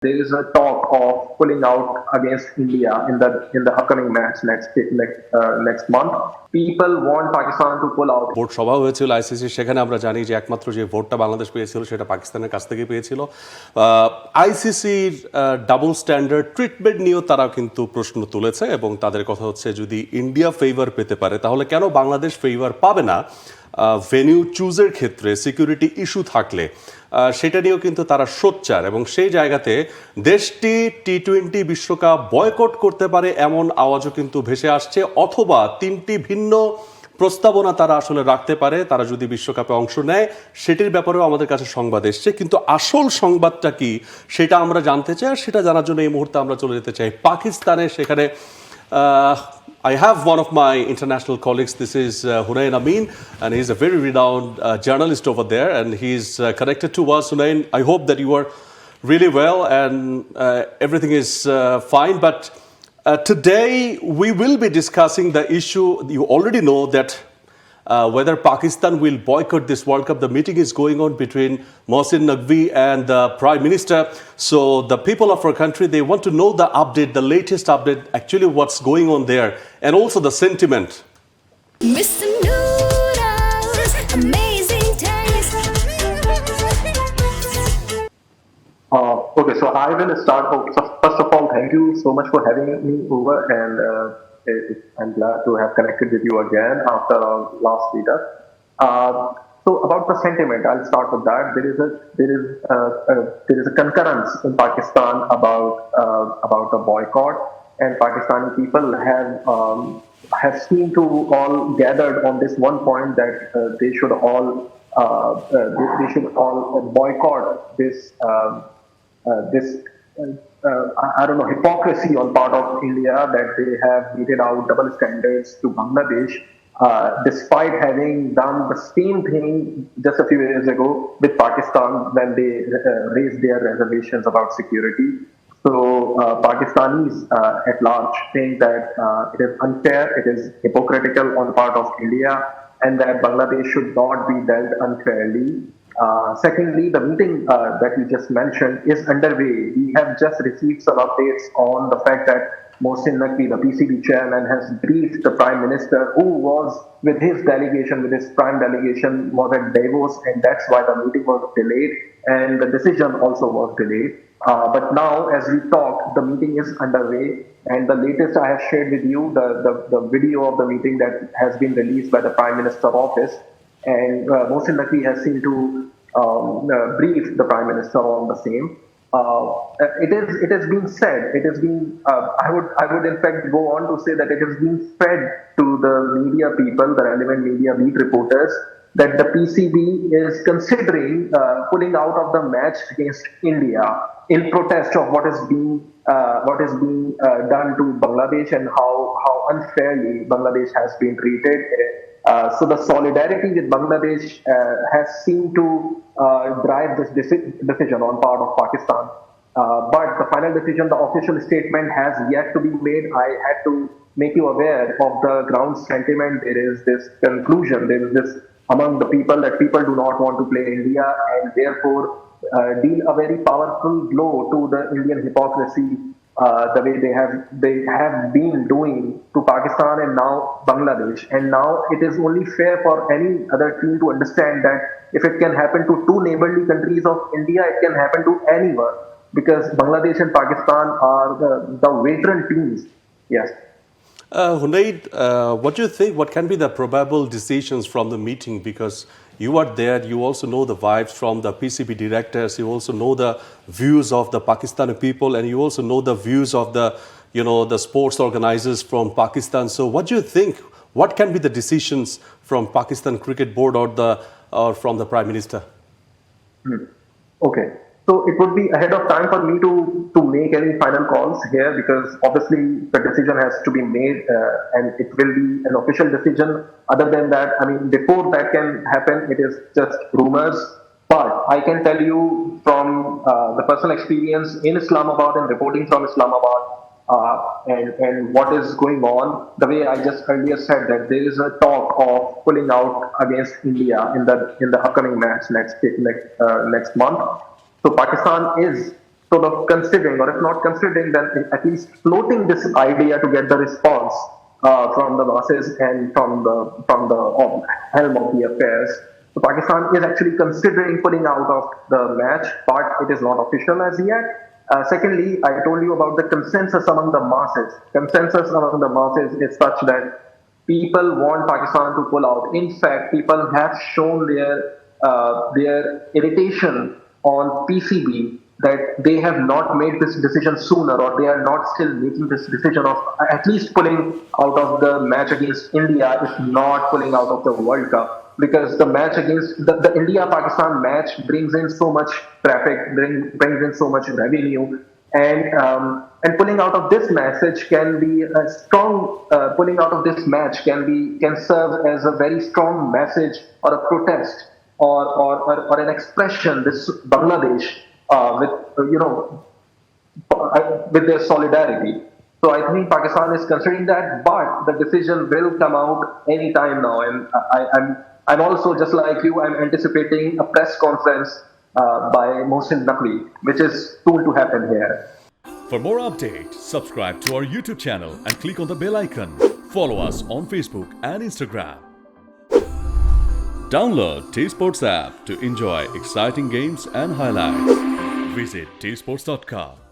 there is a talk of pulling out against India in the upcoming match next month. People want Pakistan to pull out. Vote সভা হয়েছিল ICC, সেখানে আমরা জানি যে একমাত্র যে ভোটটা বাংলাদেশ পেয়েছিল সেটা পাকিস্তানের কাছ থেকে পেয়েছিল। আইসিসির ডাবল স্ট্যান্ডার্ড ট্রিটমেন্ট নিয়েও তারা কিন্তু প্রশ্ন তুলেছে এবং তাদের কথা হচ্ছে যদি ইন্ডিয়া ফেভার পেতে পারে তাহলে কেন বাংলাদেশ ফেভার পাবে না ভেন্যু চুজের ক্ষেত্রে সিকিউরিটি ইস্যু থাকলে, সেটা নিয়েও কিন্তু তারা সোচ্চার এবং সেই জায়গাতে দেশটি টি-20 বিশ্বকাপ বয়কট করতে পারে এমন আওয়াজও কিন্তু ভেসে আসছে, অথবা তিনটি ভিন্ন প্রস্তাবনা তারা আসলে রাখতে পারে তারা যদি বিশ্বকাপে অংশ নেয়, সেটির ব্যাপারেও আমাদের কাছে সংবাদ এসছে। কিন্তু আসল সংবাদটা কি সেটা আমরা জানতে চাই, আর সেটা জানার জন্য এই মুহূর্তে আমরা চলে যেতে চাই পাকিস্তানে। সেখানে I have one of my international colleagues. This is Hunayn Amin, and he's a very renowned journalist over there, and he's connected to us. Hunayn, I hope that you are really well and everything is fine. But today we will be discussing the issue. You already know that whether Pakistan will boycott this World Cup. The meeting is going on between Mohsin Naqvi and the Prime Minister. So the people of our country, they want to know the update, the latest update, actually what's going on there, and also the sentiment. Mr. Noodles, amazing taste. Okay, so I will start. So first of all, thank you so much for having me over, and I'm glad to have connected with you again after our last meetup. So about the sentiment, I'll start with that. There is a concurrence in Pakistan about the boycott, and Pakistani people have seemed to all gathered on this one point that they should all boycott this I don't know, hypocrisy on part of India, that they have meted out double standards to Bangladesh, despite having done the same thing just a few years ago with Pakistan when they raised their reservations about security. So Pakistanis at large think that it is unfair, it is hypocritical on the part of India, and that Bangladesh should not be dealt unfairly. Secondly, the meeting that you just mentioned is underway. We have just received some updates on the fact that Mohsin Naqvi, the PCB chairman, has briefed the Prime Minister, who was with his delegation, with his prime delegation, was at Davos, and that's why the meeting was delayed, and the decision also was delayed. But now, as we talk, the meeting is underway, and the latest I have shared with you, the video of the meeting that has been released by the Prime Minister office, and Mohsin Naqvi has seemed to brief the Prime Minister on the same. It has been said. It has been. I would in fact go on to say that it has been fed to the media people, the relevant media beat reporters, that the PCB is considering pulling out of the match against India in protest of what is being done to Bangladesh and how unfairly Bangladesh has been treated. So the solidarity with Bangladesh has seemed to drive this decision on part of Pakistan. But the final decision, the official statement, has yet to be made. I had to make you aware of the ground sentiment. There is this conclusion, there is this among the people that people do not want to play India, and therefore deal a very powerful blow to the Indian hypocrisy, the way they have been doing to Pakistan and now Bangladesh. And now it is only fair for any other team to understand that if it can happen to two neighborly countries of India, it can happen to anyone, because Bangladesh and Pakistan are the veteran teams. Yes. Hunayn, what do you think? What can be the probable decisions from the meeting? Because you are there, you also know the vibes from the PCB directors, you also know the views of the Pakistani people, and you also know the views of the sports organizers from Pakistan. So what do you think? What can be the decisions from Pakistan Cricket Board or from the Prime Minister? Okay. So it would be ahead of time for me to make any final calls here, because obviously the decision has to be made, and it will be an official decision. Other than that, I mean, before that can happen, it is just rumors. But I can tell you from the personal experience in Islamabad and reporting from Islamabad, and what is going on, the way I just earlier said, that there is a talk of pulling out against India in the upcoming match next month. So Pakistan is sort of considering, or if not considering, then at least floating this idea to get the response from the masses and from the helm of the affairs. So Pakistan is actually considering pulling out of the match, but it is not official as yet. Secondly, I told you about the consensus among the masses. Consensus among the masses is such that people want Pakistan to pull out. In fact, people have shown their irritation on PCB that they have not made this decision sooner, or they are not still making this decision of at least pulling out of the match against India, if not pulling out of the World Cup. Because the match against the India-Pakistan match brings in so much traffic, brings in so much revenue, and pulling out of this message can be a strong. Pulling out of this match can serve as a very strong message or a protest or an expression. This Bangladesh with their solidarity. So I think Pakistan is considering that, but the decision will come out any time now, and I'm also, just like you, I'm anticipating a press conference by Mohsin Naqvi, which is soon to happen here. For more updates, subscribe to our YouTube channel and click on the bell icon. Follow us on Facebook and Instagram. Download 𝗃𝗵𝗴𝗃 app to enjoy exciting games and highlights. Visit 𝗃𝗵𝗴𝗃.com.